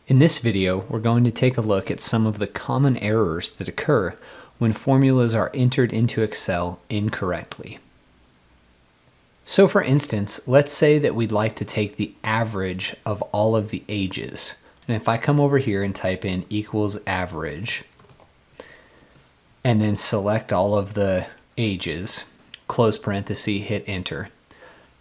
In this video, we're going to take a look at some of the common errors that occur when formulas are entered into Excel incorrectly. So for instance, let's say that we'd like to take the average of all of the ages. And if I come over here and type in equals average, and then select all of the ages, close parenthesis, hit enter,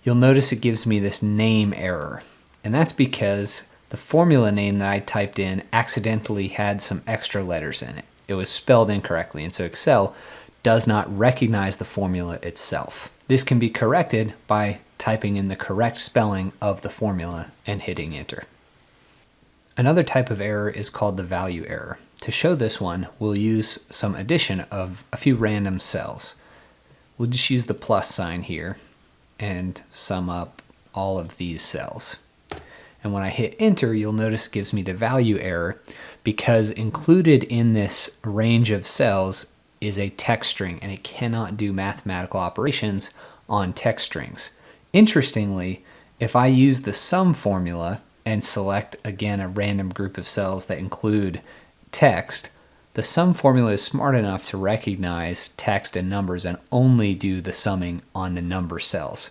you'll notice it gives me this name error. And that's because the formula name that I typed in accidentally had some extra letters in it. It was spelled incorrectly, and so Excel does not recognize the formula itself. This can be corrected by typing in the correct spelling of the formula and hitting enter. Another type of error is called the value error. To show this one, we'll use some addition of a few random cells. We'll just use the plus sign here and sum up all of these cells. And when I hit enter, you'll notice it gives me the value error because included in this range of cells is a text string, and it cannot do mathematical operations on text strings. Interestingly, if I use the sum formula and select again a random group of cells that include text, the sum formula is smart enough to recognize text and numbers and only do the summing on the number cells.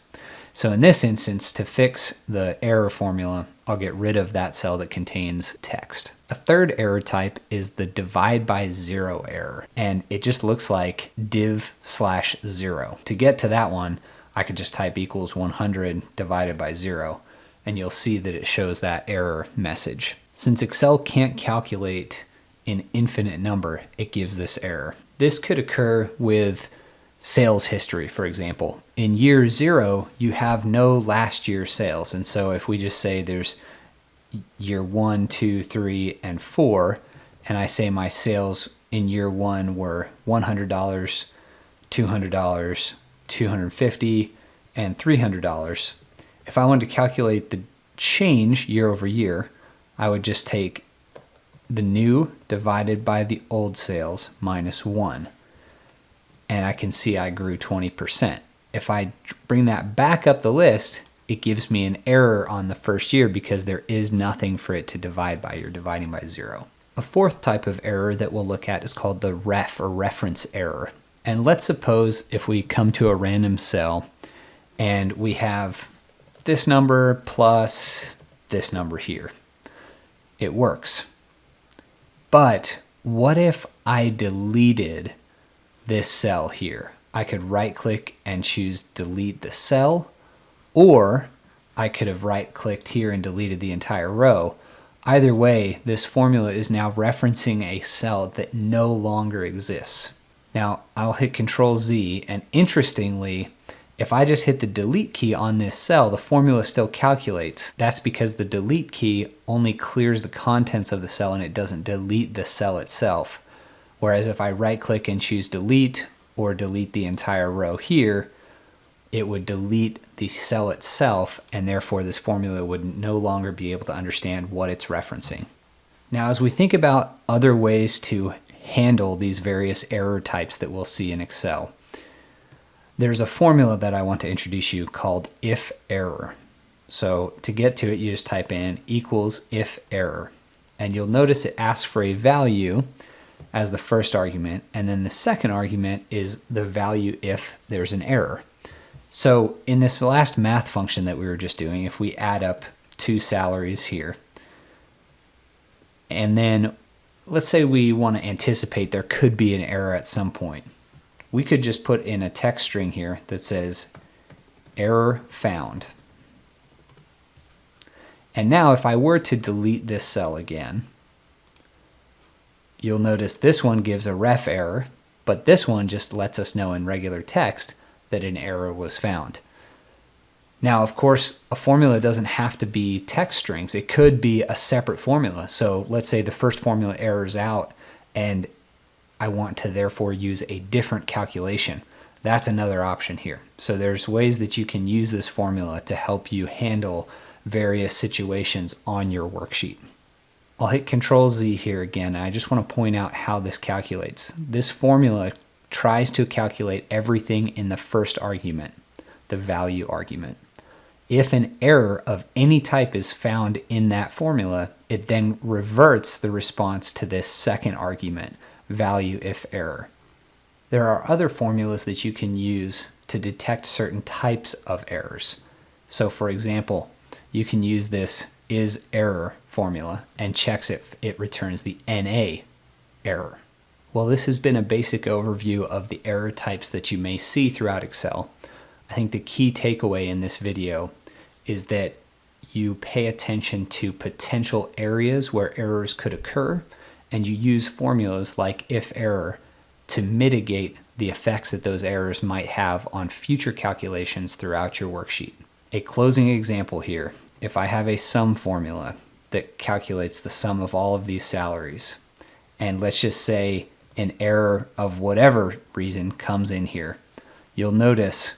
So in this instance, to fix the error formula, I'll get rid of that cell that contains text. A third error type is the divide by zero error, and it just looks like div/0. To get to that one, I could just type equals 100 divided by 0, and you'll see that it shows that error message. Since Excel can't calculate an infinite number, it gives this error. This could occur with sales history, for example. In year 0, you have no last year sales. And so if we just say there's year 1, 2, 3, and 4, and I say my sales in year 1 were $100, $200, $250, and $300, if I wanted to calculate the change year over year, I would just take the new divided by the old sales minus 1. And I can see I grew 20%. If I bring that back up the list, it gives me an error on the first year because there is nothing for it to divide by. You're dividing by 0. A fourth type of error that we'll look at is called the ref or reference error. And let's suppose if we come to a random cell and we have this number plus this number here. It works. But what if I deleted this cell here? I could right click and choose delete the cell, or I could have right clicked here and deleted the entire row. Either way, this formula is now referencing a cell that no longer exists. Now I'll hit Control Z, and interestingly, if I just hit the delete key on this cell, the formula still calculates. That's because the delete key only clears the contents of the cell and it doesn't delete the cell itself. Whereas if I right click and choose delete or delete the entire row here, it would delete the cell itself, and therefore this formula would no longer be able to understand what it's referencing. Now as we think about other ways to handle these various error types that we'll see in Excel, there's a formula that I want to introduce you called if error. So to get to it, you just type in equals if error, and you'll notice it asks for a value as the first argument, and then the second argument is the value if there's an error. So in this last math function that we were just doing, if we add up two salaries here, and then let's say we want to anticipate there could be an error at some point, we could just put in a text string here that says error found. And now if I were to delete this cell again, you'll notice this one gives a ref error, but this one just lets us know in regular text that an error was found. Now, of course, a formula doesn't have to be text strings. It could be a separate formula. So let's say the first formula errors out and I want to therefore use a different calculation. That's another option here. So there's ways that you can use this formula to help you handle various situations on your worksheet. I'll hit Control Z here again, and I just want to point out how this calculates. This formula tries to calculate everything in the first argument, the value argument. If an error of any type is found in that formula, it then reverts the response to this second argument, value if error. There are other formulas that you can use to detect certain types of errors. So for example, you can use this isError formula and checks if it returns the NA error. Well, this has been a basic overview of the error types that you may see throughout Excel. I think the key takeaway in this video is that you pay attention to potential areas where errors could occur, and you use formulas like ifError to mitigate the effects that those errors might have on future calculations throughout your worksheet. A closing example here, if I have a sum formula that calculates the sum of all of these salaries, and let's just say an error of whatever reason comes in here, you'll notice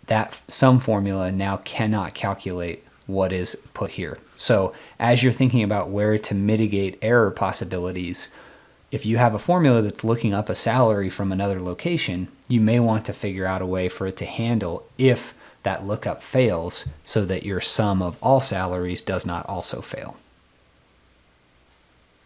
that sum formula now cannot calculate what is put here. So as you're thinking about where to mitigate error possibilities, if you have a formula that's looking up a salary from another location, you may want to figure out a way for it to handle if that lookup fails so that your sum of all salaries does not also fail.